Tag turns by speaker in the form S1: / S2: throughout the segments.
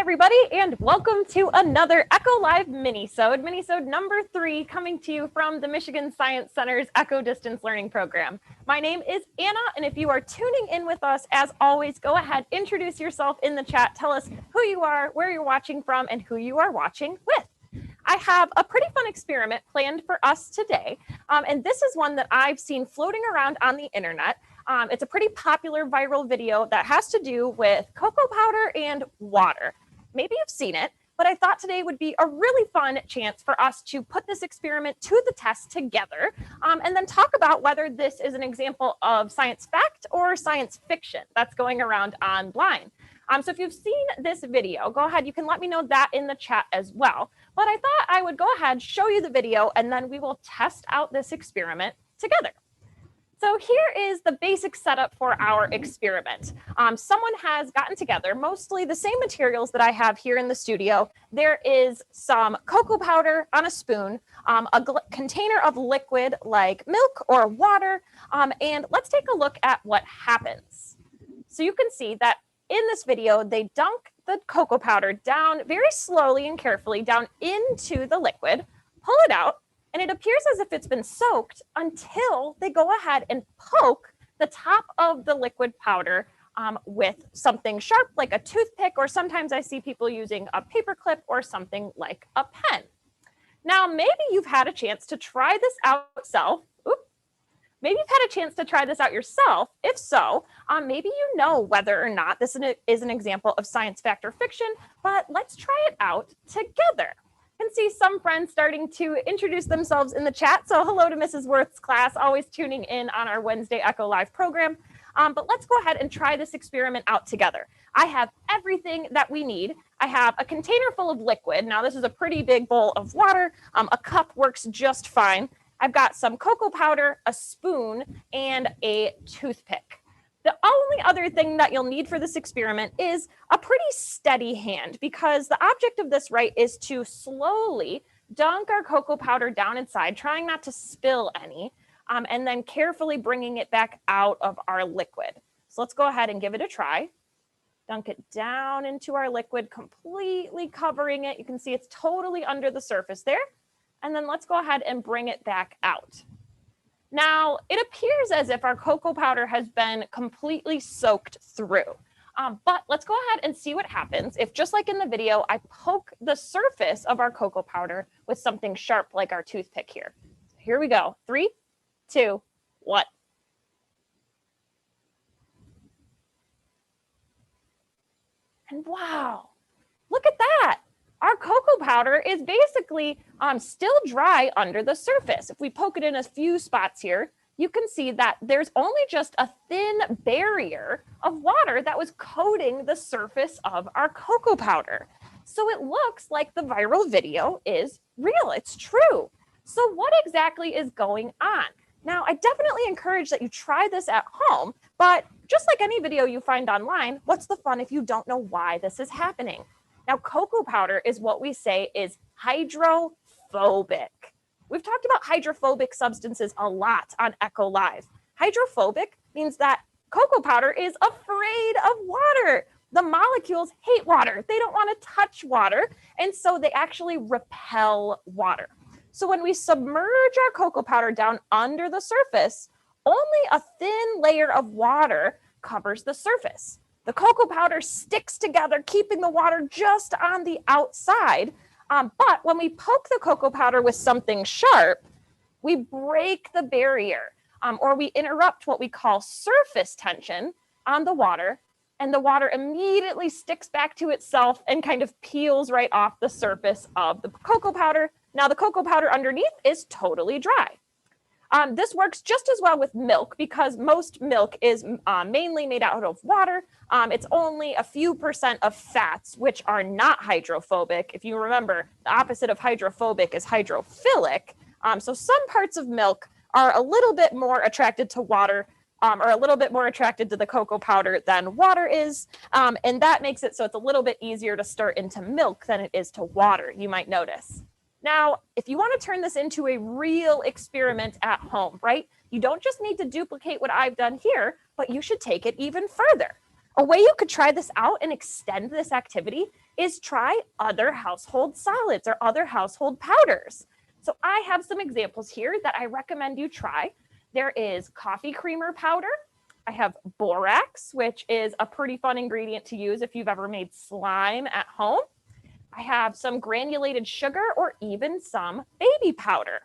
S1: everybody, and welcome to another Echo Live Minisode, Minisode number 3, coming to you from the Michigan Science Center's Echo Distance Learning Program. My name is Anna, and if you are tuning in with us, as always, go ahead, introduce yourself in the chat, tell us who you are, where you're watching from, and who you are watching with. I have a pretty fun experiment planned for us today, and this is one that I've seen floating around on the internet. It's a pretty popular viral video that has to do with cocoa powder and water. Maybe you've seen it, but I thought today would be a really fun chance for us to put this experiment to the test together, and then talk about whether this is an example of science fact or science fiction that's going around online. So if you've seen this video, go ahead, you can let me know that in the chat as well. But I thought I would go ahead, show you the video, and then we will test out this experiment together. So here is the basic setup for our experiment. Someone has gotten together mostly the same materials that I have here in the studio. There is some cocoa powder on a spoon, a container of liquid like milk or water, and let's take a look at what happens. So you can see that in this video, they dunk the cocoa powder down very slowly and carefully down into the liquid, pull it out, and it appears as if it's been soaked until they go ahead and poke the top of the liquid powder with something sharp like a toothpick, or sometimes I see people using a paper clip or something like a pen. Now, maybe you've had a chance to try this out yourself. Maybe you've had a chance to try this out yourself. If so, maybe you know whether or not this is an example of science fact or fiction, but let's try it out together. I can see some friends starting to introduce themselves in the chat. So hello to Mrs. Worth's class, always tuning in on our Wednesday Echo Live program. But let's go ahead and try this experiment out together. I have everything that we need. I have a container full of liquid. Now this is a pretty big bowl of water. A cup works just fine. I've got some cocoa powder, a spoon, and a toothpick. The only other thing that you'll need for this experiment is a pretty steady hand, because the object of this, right, is to slowly dunk our cocoa powder down inside, trying not to spill any, and then carefully bringing it back out of our liquid. So let's go ahead and give it a try. Dunk it down into our liquid, completely covering it. You can see it's totally under the surface there. And then let's go ahead and bring it back out. Now, it appears as if our cocoa powder has been completely soaked through. But let's go ahead and see what happens if, just like in the video, I poke the surface of our cocoa powder with something sharp like our toothpick here. Here we go. 3, 2, 1. And wow, look at that. Our cocoa powder is basically still dry under the surface. If we poke it in a few spots here, you can see that there's only just a thin barrier of water that was coating the surface of our cocoa powder. So it looks like the viral video is real. It's true. So what exactly is going on? Now, I definitely encourage that you try this at home, but just like any video you find online, what's the fun if you don't know why this is happening? Now, cocoa powder is what we say is hydrophobic. We've talked about hydrophobic substances a lot on Echo Live. Hydrophobic means that cocoa powder is afraid of water. The molecules hate water. They don't want to touch water, and so they actually repel water. So when we submerge our cocoa powder down under the surface, only a thin layer of water covers the surface. The cocoa powder sticks together, keeping the water just on the outside. But when we poke the cocoa powder with something sharp, we break the barrier, or we interrupt what we call surface tension on the water, and the water immediately sticks back to itself and kind of peels right off the surface of the cocoa powder. Now, the cocoa powder underneath is totally dry. This works just as well with milk, because most milk is mainly made out of water. It's only a few % of fats, which are not hydrophobic. If you remember, the opposite of hydrophobic is hydrophilic. So some parts of milk are a little bit more attracted to water, or a little bit more attracted to the cocoa powder than water is. And that makes it so it's a little bit easier to stir into milk than it is to water, you might notice. Now, if you want to turn this into a real experiment at home, right? You don't just need to duplicate what I've done here, but you should take it even further. A way you could try this out and extend this activity is try other household solids or other household powders. So I have some examples here that I recommend you try. There is coffee creamer powder. I have borax, which is a pretty fun ingredient to use if you've ever made slime at home. I have some granulated sugar or even some baby powder.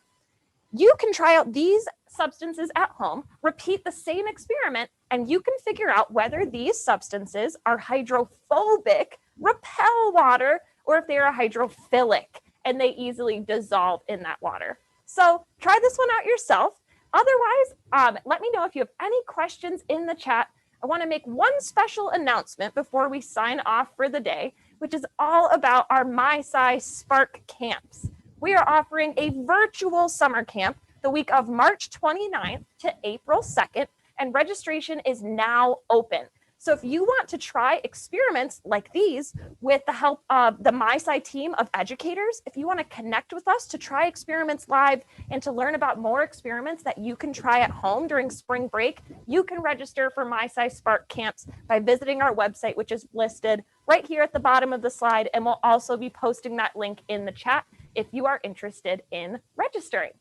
S1: You can try out these substances at home, repeat the same experiment, and you can figure out whether these substances are hydrophobic, repel water, or if they are hydrophilic and they easily dissolve in that water. So try this one out yourself. Otherwise, let me know if you have any questions in the chat. I want to make one special announcement before we sign off for the day, which is all about our MySci Spark camps. We are offering a virtual summer camp the week of March 29th to April 2nd, and registration is now open. So if you want to try experiments like these with the help of the MySci team of educators, if you want to connect with us to try experiments live and to learn about more experiments that you can try at home during spring break, you can register for MySci Spark camps by visiting our website, which is listed right here at the bottom of the slide, and we'll also be posting that link in the chat if you are interested in registering.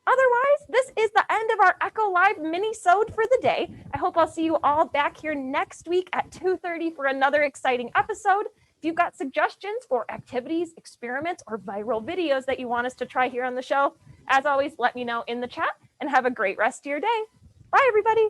S1: Otherwise, this is the end of our Echo Live Minisode for the day. I hope I'll see you all back here next week at 2:30 for another exciting episode. If you've got suggestions for activities, experiments, or viral videos that you want us to try here on the show, as always, let me know in the chat and have a great rest of your day. Bye, everybody.